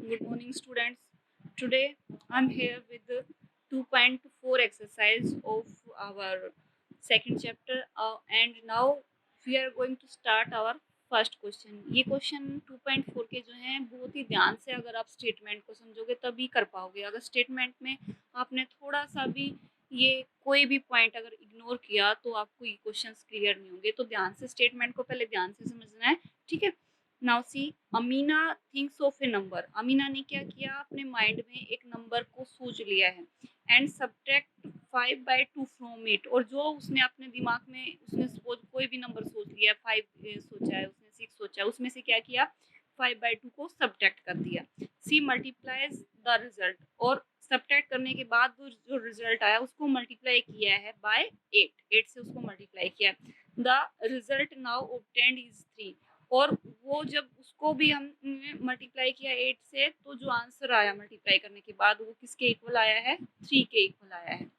Good morning, students. Today I'm here with the 2.4 exercise of our second chapter, and now we are going to start our first question. ये question 2.4 के जो हैं बहुत ही ध्यान से अगर आप स्टेटमेंट को समझोगे तभी कर पाओगे। अगर स्टेटमेंट में आपने थोड़ा सा भी ये कोई भी पॉइंट अगर इग्नोर किया तो आपको ये क्वेश्चंस क्लियर नहीं होंगे। तो ध्यान से स्टेटमेंट को पहले ध्यान से समझना है, ठीक है। Now see, Amina thinks of A number. Amina ने क्या किया, अपने माइंड में एक नंबर को सोच लिया है एंड सब्ट्रैक्ट 5/2 फ्रॉम इट। और जो उसने अपने दिमाग में उसने कोई भी नंबर सोच लिया, 5 सोचा है उसने, 6 सोचा है, उसमें से क्या किया, 5/2 को सब्ट्रैक्ट कर दिया। सी मल्टीप्लाइज द रिजल्ट, और सब्ट्रैक्ट करने के बाद जो रिजल्ट आया उसको मल्टीप्लाई किया है बाय 8 से उसको मल्टीप्लाई किया। The result now obtained is 3। और वो जब उसको भी हमने मल्टीप्लाई किया 8 से, तो जो आंसर आया मल्टीप्लाई करने के बाद वो किसके इक्वल आया है, 3 के इक्वल आया है।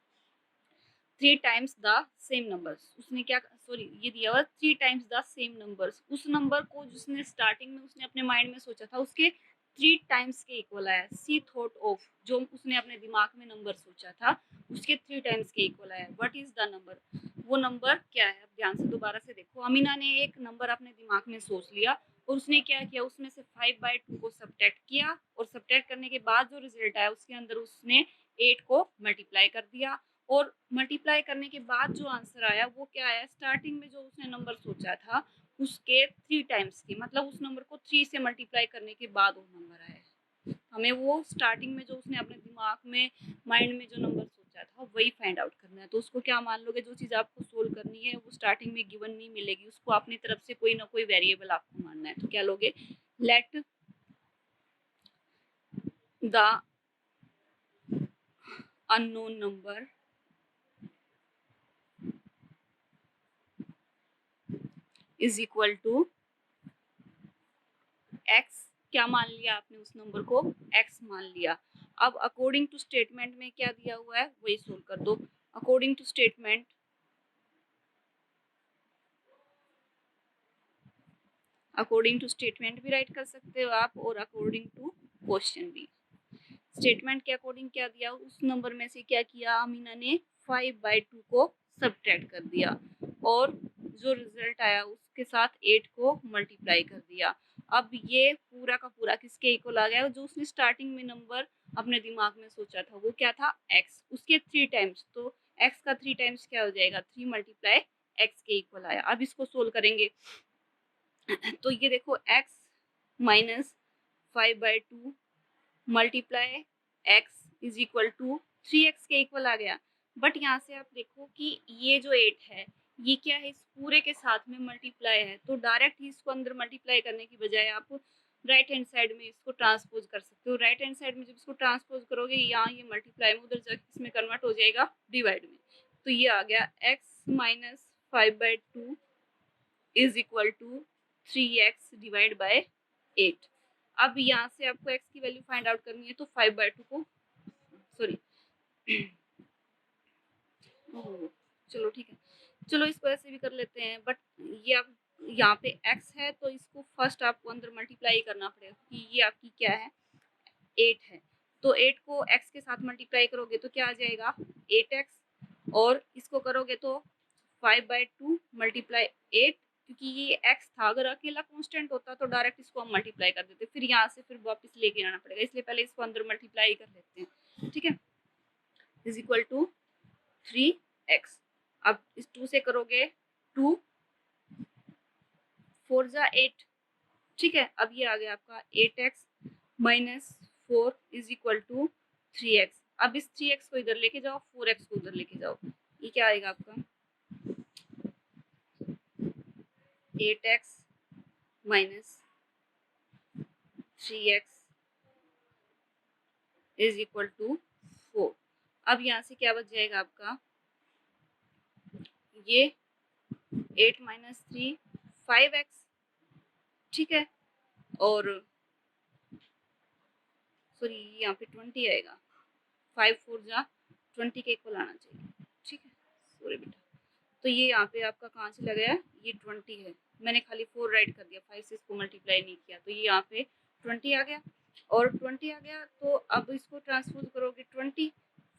3 टाइम्स द सेम नंबर्स, उसने क्या, सॉरी ये दिया हुआ 3 टाइम्स द सेम नंबर्स। उस नंबर को जिसने स्टार्टिंग में उसने अपने माइंड में सोचा था उसके 3 टाइम्स के इक्वल आया। सी थॉट ऑफ, जो उसने अपने दिमाग में नंबर सोचा था उसके 3 टाइम्स के इक्वल आया। व्हाट इज द नंबर, वो नंबर क्या है। अब ध्यान से दोबारा से देखो, अमीना ने एक नंबर अपने दिमाग में सोच लिया और उसने क्या किया, उसमें से 5/2 को सब्ट्रैक्ट किया, और सब्ट्रैक्ट करने के बाद जो रिजल्ट आया उसके अंदर उसने 8 को मल्टीप्लाई कर दिया। और मल्टीप्लाई करने के बाद जो आंसर आया वो क्या आया, स्टार्टिंग में जो उसने नंबर सोचा था उसके 3 टाइम्स के, मतलब उस नंबर को 3 से मल्टीप्लाई करने के बाद वो नंबर आया। हमें वो स्टार्टिंग में जो उसने अपने दिमाग में माइंड में जो नंबर सोचा था वही फाइंड आउट करना है। तो उसको क्या मान लोगे, जो चीज़ आपको सोल्व करनी है वो स्टार्टिंग में गिवन नहीं मिलेगी, उसको अपनी तरफ से कोई ना कोई वेरिएबल आपको मानना है। तो क्या लोगे, let the unknown number is equal to x. क्या मान लिया आपने, उस नंबर को एक्स मान लिया। अब अकॉर्डिंग टू स्टेटमेंट में क्या दिया हुआ है वही सोल्व कर दो। According to statement, according to statement भी राइट कर सकते हो आप, और अकॉर्डिंग टू क्वेश्चन भी। स्टेटमेंट के अकॉर्डिंग क्या दिया, उस नंबर में से क्या किया, अमीना ने 5/2 को सब्ट्रैक्ट कर दिया और जो रिजल्ट आया उसके साथ 8 को मल्टीप्लाई कर दिया। अब ये पूरा का पूरा किसके इक्वल आ गया, जो उसने स्टार्टिंग में नंबर अपने दिमाग में सोचा था वो क्या था, एक्स, उसके 3 टाइम्स। तो एक्स का 3 टाइम्स क्या हो जाएगा, 3 मल्टीप्लाई एक्स के इक्वल आया। अब इसको सोल्व करेंगे तो ये देखो, x minus 5/2 multiply x is equal to 3x के इक्वल आ गया। बट यहाँ से आप देखो कि ये जो 8 है ये क्या है, इस पूरे के साथ में मल्टीप्लाई है, तो डायरेक्ट ही इसको अंदर मल्टीप्लाई करने की बजाय आप राइट हैंड साइड में इसको ट्रांसपोज कर सकते हो। राइट हैंड साइड में जब इसको ट्रांसपोज करोगे, यहाँ ये मल्टीप्लाई में उधर जाके इसमें कन्वर्ट हो जाएगा डिवाइड में। तो ये आ गया x minus 5/2 is equal to 3x divide by 8। अब यहाँ से आपको x की वैल्यू फाइंड आउट करनी है, तो 5/2 को, सॉरी चलो ठीक है, चलो इसको ऐसे भी कर लेते हैं। बट ये अब यहाँ पे x है तो इसको फर्स्ट आपको अंदर मल्टीप्लाई करना पड़ेगा, कि ये आपकी क्या है, 8 है। तो 8 को x के साथ मल्टीप्लाई करोगे तो क्या आ जाएगा, 8x, और इसको करोगे तो 5/2 मल्टीप्लाई 8, क्योंकि ये x था, अगर अकेला कांस्टेंट होता तो डायरेक्ट इसको हम मल्टीप्लाई कर देते, फिर यहाँ से फिर वापस लेके आना पड़ेगा, इसलिए पहले इसको अंदर मल्टीप्लाई कर लेते हैं, ठीक है। Is equal to 3x। अब इस 2 से करोगे 2 4 जा 8, ठीक है। अब ये आ गया आपका 8x minus 4 is equal to 3x। अब इस 3x को इधर लेके जाओ, 4x को उधर लेके जाओ, ये क्या आएगा आपका, 8x minus 3x is equal to 4। अब यहाँ से क्या बच जाएगा आपका, ये 8 माइनस 3 5x, ठीक है। और सॉरी यहाँ पे 20 आएगा, 5 4 जा 20 के इक्वल आना चाहिए, ठीक है। सॉरी बेटा, तो ये यहाँ पे आपका कहाँ से लगा है, ये 20 है, मैंने खाली 4 राइट कर दिया, 5 से इसको मल्टीप्लाई नहीं किया, तो ये यहाँ पे 20 आ गया। और 20 आ गया, तो अब इसको ट्रांसपोज करोगे 25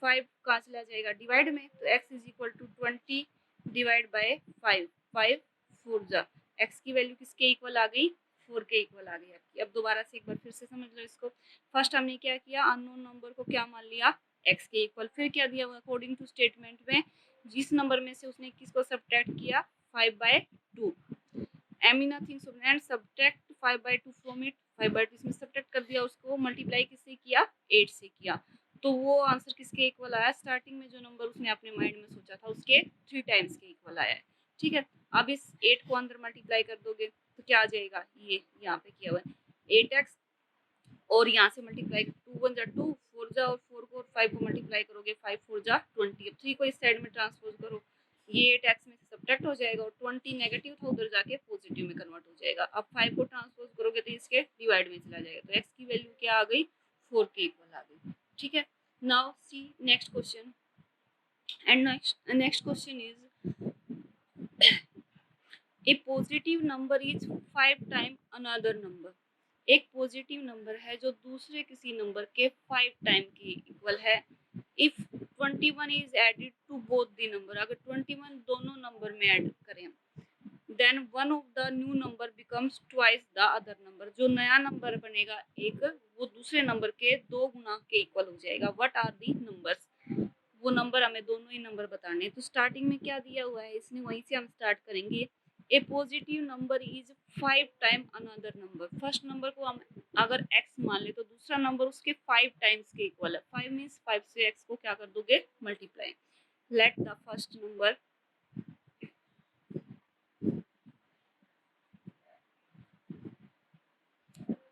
कहाँ चला जाएगा डिवाइड में, तो x is equal to 20 divide by 5, 5 4 जा, x की वैल्यू किसके इक्वल आ गई, 4 के इक्वल आ गई आपकी। अब दोबारा से एक बार फिर से समझ लो इसको। फर्स्ट हमने क्या किया, अननोन नंबर को क्या मान लिया, x के इक्वल, फिर क्या दिया हुआ अकॉर्डिंग टू स्टेटमेंट में जिस नंबर में से उसने किसको सब्ट्रैक्ट किया 5/2, m in nothing so and subtract 5/2 from it, 5/2 इसमें सब्ट्रैक्ट कर दिया, उसको मल्टीप्लाई किससे किया 8 से किया, तो वो आंसर किसके इक्वल आया, स्टार्टिंग में जो नंबर उसने अपने माइंड में सोचा था उसके 3 टाइम्स के इक्वल आया है। ठीक है, अब इस 8 को अंदर मल्टीप्लाई कर दोगे तो क्या आ जाएगा, ये यहाँ पे किया हुआ है 8x, और यहाँ से मल्टीप्लाई 2 1 जा 2, 4 जा, और 4 को 5 को मल्टीप्लाई करोगे 5 4 जा 20, अब 3 को इस साइड में ट्रांसपोज करो, ये 8x में से सब्ट्रैक्ट हो जाएगा और 20 नेगेटिव था उधर जाके पॉजिटिव में कन्वर्ट हो जाएगा। अब 5 को ट्रांसपोज करोगे तो इसके डिवाइड में चला जाएगा, तो x की वैल्यू क्या आ गई 4 के इक्वल आ गई। ठीक है, now see next question, and next question is a positive number is 5 time another number, एक पॉजिटिव नंबर है जो दूसरे किसी नंबर के 5 टाइम के इक्वल है। If 21 is added to both the number, अगर 21 दोनों नंबर में ऐड करें, then one of the new number becomes twice the other number, जो नया नंबर बनेगा एक, वो दूसरे नंबर के 2 गुना के इक्वल हो जाएगा। व्हाट आर दी नंबर्स, वो नंबर हमें दोनों ही नंबर बताने हैं। तो स्टार्टिंग में क्या दिया हुआ है इसने, वहीं से हम स्टार्ट करेंगे। A positive number is 5 time another number, first number को हम अगर x मान ले तो दूसरा नंबर उसके 5 टाइम्स के इक्वल है। 5 मीन्स 5 से x को क्या कर दोगे multiply. Let the first number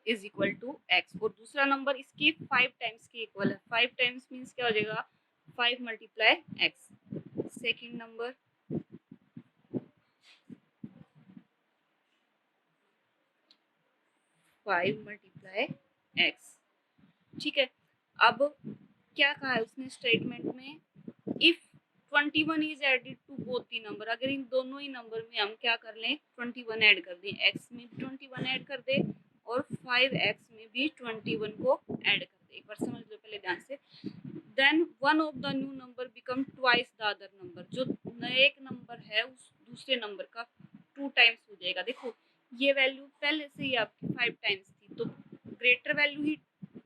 is equal to x, और दूसरा नंबर इसके 5 टाइम्स के इक्वल है। 5 टाइम्स मीन्स क्या हो जाएगा 5 multiply x। Second number 5 multiply x। ठीक है, अब क्या कहा है उसने स्टेटमेंट में, if 21 is added to both the number, अगर इन दोनों ही नंबर में हम क्या कर लें 21 ऐड कर दें, x में भी 21 ऐड कर दे और 5x में भी 21 को ऐड कर दे। एक बार समझ लो पहले ध्यान से। Then one of the new number become twice the other number, जो नया एक नंबर है उस दूसरे नंबर का 2 टाइम्स हो जाएगा। देखो ये वैल्यू पहले से ही आपकी 5 टाइम्स थी, तो ग्रेटर वैल्यू ही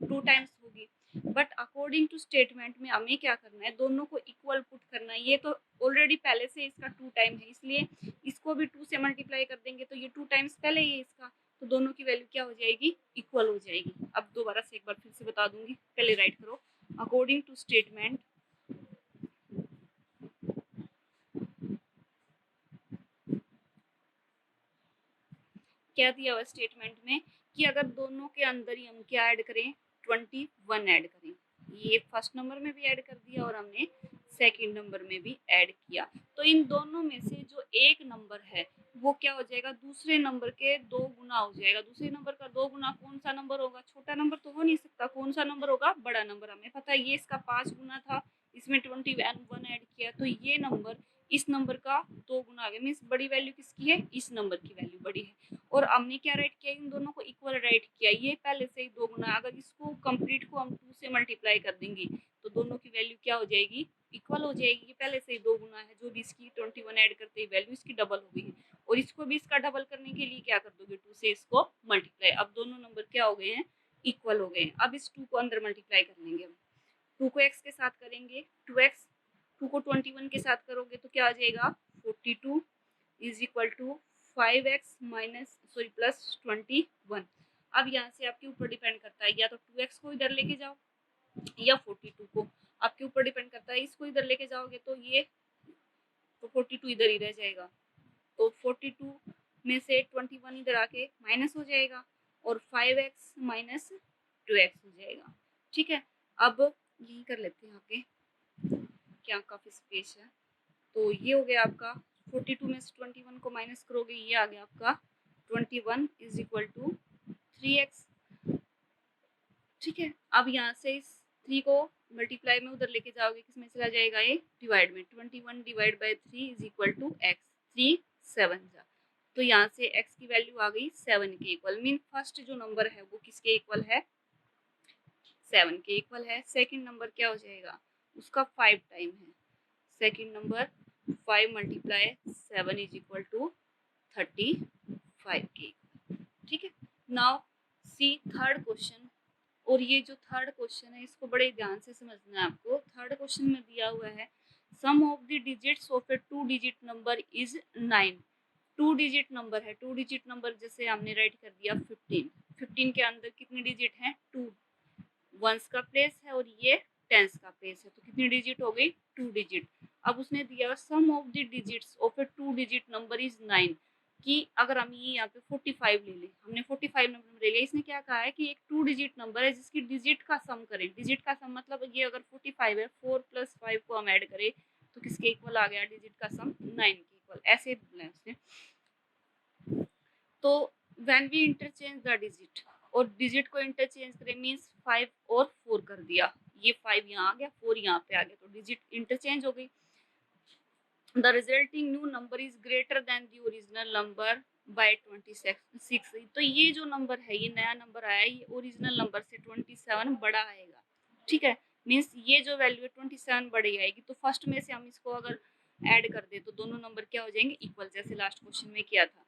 2 टाइम्स होगी, बट अकॉर्डिंग टू स्टेटमेंट में हमें क्या करना है, दोनों को इक्वल पुट करना है। ये तो ऑलरेडी पहले से इसका 2 टाइम है, इसलिए इसको भी 2 से मल्टीप्लाई कर देंगे तो ये 2 टाइम्स पहले ही है इसका, तो दोनों की वैल्यू क्या हो जाएगी इक्वल हो जाएगी। अब दोबारा से एक बार फिर से बता दूंगी, पहले राइट करो। अकॉर्डिंग टू स्टेटमेंट क्या दिया हुआ स्टेटमेंट में कि अगर दोनों के अंदर ही हम क्या ऐड करें 21 ऐड करें, ये फर्स्ट नंबर में भी ऐड कर दिया और हमने सेकंड नंबर में भी ऐड किया, तो इन दोनों में से जो एक नंबर है वो क्या हो जाएगा दूसरे नंबर के 2 गुना हो जाएगा। दूसरे नंबर का 2 गुना कौन सा नंबर होगा, छोटा नंबर तो हो नहीं सकता, कौन सा नंबर होगा बड़ा नंबर। हमें पता है ये इसका 5 गुना था, इसमें 21 ऐड किया, तो ये नंबर इस नंबर का 2 गुना आ गया, मीन्स बड़ी वैल्यू किसकी है, इस नंबर की वैल्यू बड़ी है। और हमने क्या राइट किया, इन दोनों को इक्वल राइट किया, ये पहले से ही 2 गुना, अगर इसको कंप्लीट को हम 2 से मल्टीप्लाई कर देंगे तो दोनों की वैल्यू क्या हो जाएगी इक्वल हो जाएगी। ये पहले से ही 2 गुना है, जो भी इसकी 21 ऐड करते ही वैल्यू इसकी डबल हो गई है, और इसको भी इसका डबल करने के लिए क्या कर दोगे 2 से इसको मल्टीप्लाई। अब दोनों नंबर क्या हो गए हैं इक्वल हो गए हैं। अब इस 2 को अंदर मल्टीप्लाई कर लेंगे हम, 2 को x के साथ करेंगे 2x, 2 को 21 के साथ करोगे तो क्या आ जाएगा 42 is equal to 5x minus sorry plus 21। अब यहाँ से आपके ऊपर डिपेंड करता है, या तो 2x को इधर लेके जाओ या 42 को, आपके ऊपर डिपेंड करता है। इसको इधर लेके जाओगे तो ये तो 42 इधर ही रह जाएगा, तो 42 में से 21 इधर आके माइनस हो जाएगा और 5x माइनस 2x हो जाएगा। ठीक है, अब यही कर लेते हैं आगे, क्या काफ़ी स्पेस है। तो ये हो गया आपका 42 में से 21 को माइनस करोगे, ये आ गया आपका 21 इज इक्वल टू 3x। ठीक है, अब यहाँ से इस 3 को मल्टीप्लाई में उधर लेके जाओगे, किसमें चला जाएगा ये डिवाइड में, 21 divide by 3 is equal to x, 3 7 जा, तो यहाँ से x की वैल्यू आ गई 7 के इक्वल। मीन फर्स्ट जो नंबर है वो किसके इक्वल है 7 के इक्वल है। सेकंड नंबर क्या हो जाएगा, उसका 5 टाइम है। Second number 5 multiply 7 is equal to 35 के। ठीक है, नाउ सी थर्ड क्वेश्चन। और ये जो थर्ड क्वेश्चन है इसको बड़े ध्यान से समझना है आपको। थर्ड क्वेश्चन में दिया हुआ है sum of the digits of a 2 digit number is 9। 2 digit number है, 2 डिजिट नंबर जैसे हमने राइट कर दिया 15। 15 के अंदर कितने डिजिट हैं, 2 वंस का प्लेस है और ये टेंस का प्लेस है, तो कितनी डिजिट हो गई, 2 डिजिट। अब उसने दिया sum of the digits of a 2 digit number is 9, कि अगर हम ये यहाँ पे 45 ले लें, हमने 45 नंबर ले लिया। इसने क्या कहा है कि एक 2 डिजिट नंबर है जिसकी डिजिट का सम करें। डिजिट का सम मतलब ये अगर 45 है, 4 + 5 को हम ऐड करें तो किसके इक्वल आ गया, डिजिट का सम 9 के इक्वल, ऐसे बोला है उसने। तो when we interchange the digit, और डिजिट को इंटरचेंज करें मींस 5 और 4 कर दिया, ये 5 यहाँ आ गया, 4 यहाँ पे आ गया, तो डिजिट इंटरचेंज हो गई। The resulting new number is greater than the original number by 26। तो ये जो नंबर है, ये नया नंबर आया, ये ओरिजिनल नंबर से 27 बड़ा आएगा। ठीक है, मीन्स ये जो वैल्यू है 27 बड़ी आएगी। तो फर्स्ट में से हम इसको अगर ऐड कर दे तो दोनों नंबर क्या हो जाएंगे, इक्वल, जैसे लास्ट क्वेश्चन में किया था।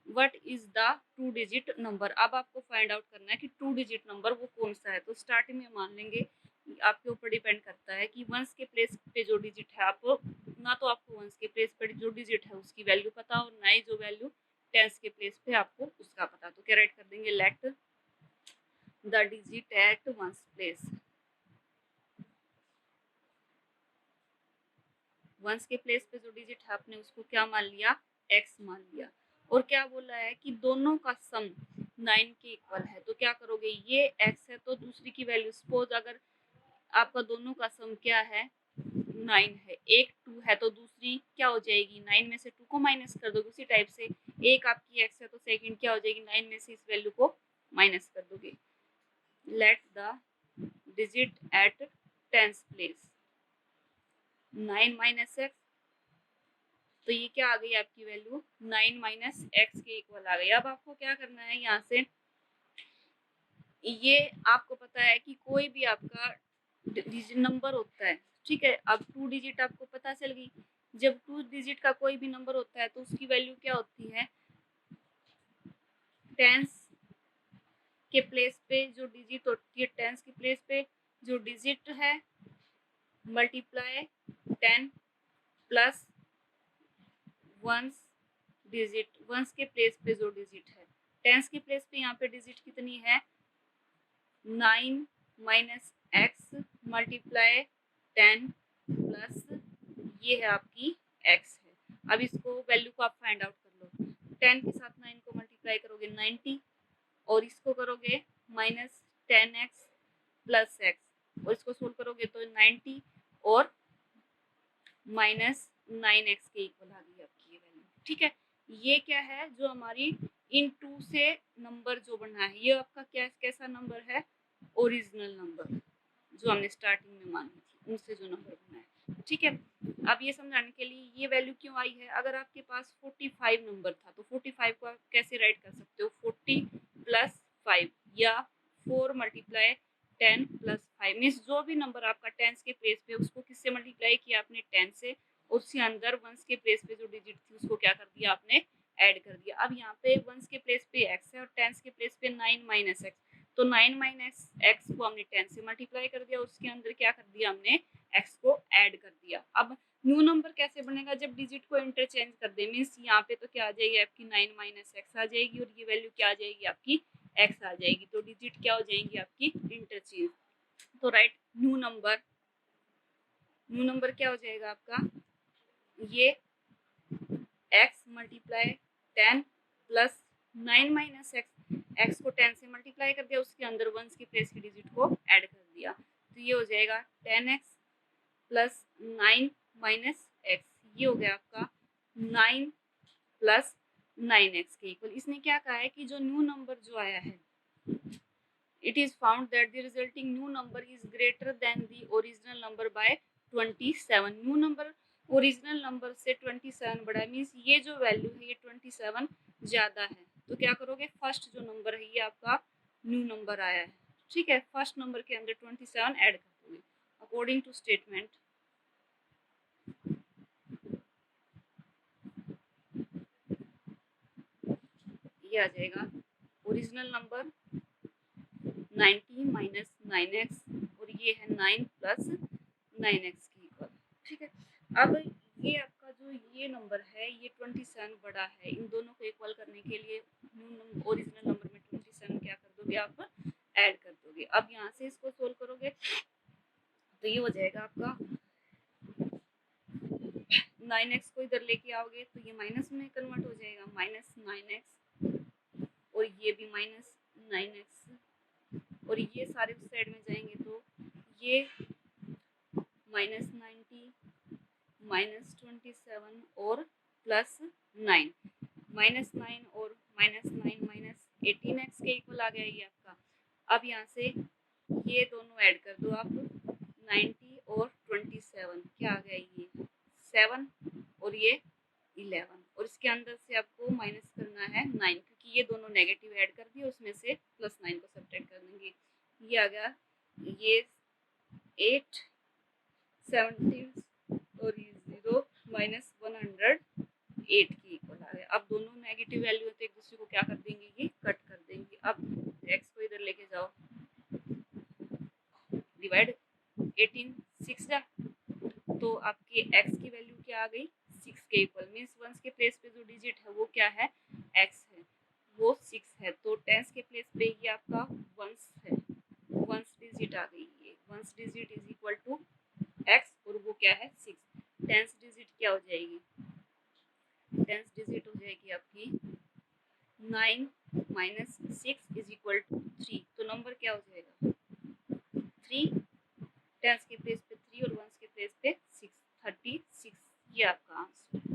What is the 2 digit number. अब आपको फाइंड आउट करना है कि 2 डिजिट नंबर वो कौन सा है। तो स्टार्टिंग में मान लेंगे, आपके ऊपर डिपेंड करता है कि वंस के प्लेस पे जो डिजिट है, आप ना तो आपको वंस के प्लेस पे जो डिजिट है उसकी वैल्यू पता और ना ही जो वैल्यू टेंस के प्लेस पे आपको उसका पता। तो क्या राइट कर देंगे, let the digit at ones place. Ones के प्लेस पे जो डिजिट है आपने उसको क्या मान लिया, एक्स मान लिया। और क्या बोला है कि दोनों का सम 9 के इक्वल है। तो क्या करोगे, ये एक्स है तो दूसरी की वैल्यू, सपोज अगर आपका दोनों का सम क्या है, 9 है, एक 2 है तो दूसरी क्या हो जाएगी, 9 में से 2 को माइनस कर दोगे। उसी टाइप से एक आपकी एक्स है तो सेकंड क्या हो जाएगी, 9 में से इस वैल्यू को माइनस कर दोगे। Let the digit at tens place 9 minus x, तो ये क्या आ गई आपकी वैल्यू, 9 माइनस एक्स के इक्वल आ गई। अब आपको क्या करना है, यहाँ से ये आपको पता है कि कोई भी आपका डिजिट नंबर होता है, ठीक है। अब 2 डिजिट आपको पता चल गई, जब 2 डिजिट का कोई भी नंबर होता है तो उसकी वैल्यू क्या होती है, टेंस के प्लेस पे जो डिजिट होती है, टेंस के प्लेस पे जो डिजिट है multiply 10 plus ones digit, ones के प्लेस पे जो डिजिट है, टेंस के प्लेस पे यहाँ पे डिजिट कितनी है, 9 माइनस एक्स मल्टीप्लाई 10 प्लस ये है आपकी एक्स है। अब इसको वैल्यू को आप फाइंड आउट कर लो। 10 के साथ 9 को मल्टीप्लाई करोगे 90, और इसको करोगे माइनस 10x प्लस एक्स, और इसको सोल्व करोगे तो 90 और माइनस 9x के इक्वल आ गई आपकी ये वैल्यू। ठीक है, ये क्या है, जो हमारी इन टू से नंबर जो बना है, ये आपका क्या कैसा नंबर है, ओरिजिनल नंबर जो हमने स्टार्टिंग में मानी थी उनसे जो नंबर बना है। ठीक है, अब ये समझाने के लिए ये वैल्यू क्यों आई है, अगर आपके पास 45 नंबर था तो 45 को आप कैसे राइट कर सकते हो, 40 प्लस 5 या 4 मल्टीप्लाई 10 प्लस 5, मीन्स जो भी नंबर आपका टेंस के प्लेस पे उसको किससे मल्टीप्लाई किया आपने, 10 से, उसके अंदर वंस के प्लेस पे जो डिजिट थी उसको क्या कर दिया आपने, ऐड कर दिया। अब यहाँ पे वंस के प्लेस पे एक्स है और टेंस के प्लेस पे 9 माइनस एक्स, तो 9 माइनस एक्स को हमने 10 से मल्टीप्लाई कर दिया, उसके अंदर क्या कर दिया हमने, एक्स को ऐड कर दिया। अब न्यू नंबर कैसे बनेगा, जब डिजिट को इंटरचेंज कर दे, मीन्स यहाँ पे तो क्या आ जाएगी आपकी 9 माइनस एक्स आ जाएगी और ये वैल्यू क्या आ जाएगी आपकी, एक्स आ जाएगी। तो डिजिट क्या हो जाएंगी आपकी, इंटरचेंज। तो right new number, new number क्या हो जाएगा आपका, ये x multiply 10 plus 9 minus x, x को 10 से मल्टीप्लाई कर दिया, उसके अंदर वंस की प्लेस की डिजिट को ऐड कर दिया, तो ये हो जाएगा 10x प्लस 9 माइनस एक्स, ये हो गया आपका 9 प्लस 9x के इक्वल। इसने क्या कहा है कि जो न्यू नंबर जो आया है, it is found that the resulting new number is greater than the original number by 27। New number original number से 27 बड़ा है, मीन्स ये जो वैल्यू है ये 27 ज़्यादा है। तो क्या करोगे, फर्स्ट जो नंबर है ये आपका न्यू नंबर आया है, ठीक है, फर्स्ट नंबर के अंदर 27 ऐड कर दोगे अकॉर्डिंग टू स्टेटमेंट। ये आ जाएगा ओरिजिनल नंबर 90 माइनस 9x और ये है 9 प्लस 9x की इक्वल। ठीक है, अब ये आपका जो ये नंबर है ये 27 बड़ा है, इन दोनों को इक्वल करने के लिए ओरिजिनल नंबर में 27 क्या कर दोगे आप, ऐड कर दोगे। अब यहाँ से इसको सोल्व करोगे तो ये हो जाएगा आपका 9x को इधर लेके आओगे तो ये माइनस में कन्वर्ट हो जाएगा, माइनस 9x और ये भी माइनस 9x और ये सारे उस साइड में जाएंगे तो ये माइनस 90 माइनस 27 और प्लस 9, माइनस 9 और माइनस 9 माइनस 18x के इक्वल आ गया ये आपका। अब यहाँ से ये दोनों ऐड कर दो आप, 90 और 27 क्या आ गया ये 7 और ये 11 और इसके अंदर से आपको माइनस करना है 9 क्योंकि ये दोनों नेगेटिव ऐड कर दिए, उसमें से प्लस 9 को सब्ट्रैक्ट कर देंगे। ये आ गया ये 8 17 और ये 0 माइनस 108 की इक्वल आ गया। अब दोनों नेगेटिव वैल्यू तो एक दूसरे को क्या कर देंगे, ये कट कर देंगे। अब x को इधर लेके जाओ, डिवाइड 18 6 जा तो आपके x की वैल्यू क्या आ गई 6 के इक्वल, मीन्स वंस के प्लेस पे जो डिजिट है वो क्या है x है, वो 6 है। तो टेंस के प्लेस पे ये आपका वंस है, वंस डिजिट आ गई, ये ones digit is equal to x और वो क्या है 6। टेंस डिजिट क्या हो जाएगी, टेंस डिजिट हो जाएगी आपकी 9 माइनस 6 इज इक्वल टू 3। तो नंबर क्या हो जाएगा 3, टेंस के प्लेस पे 3 और वंस के प्लेस पे 6, 36 ये आपका आंसर।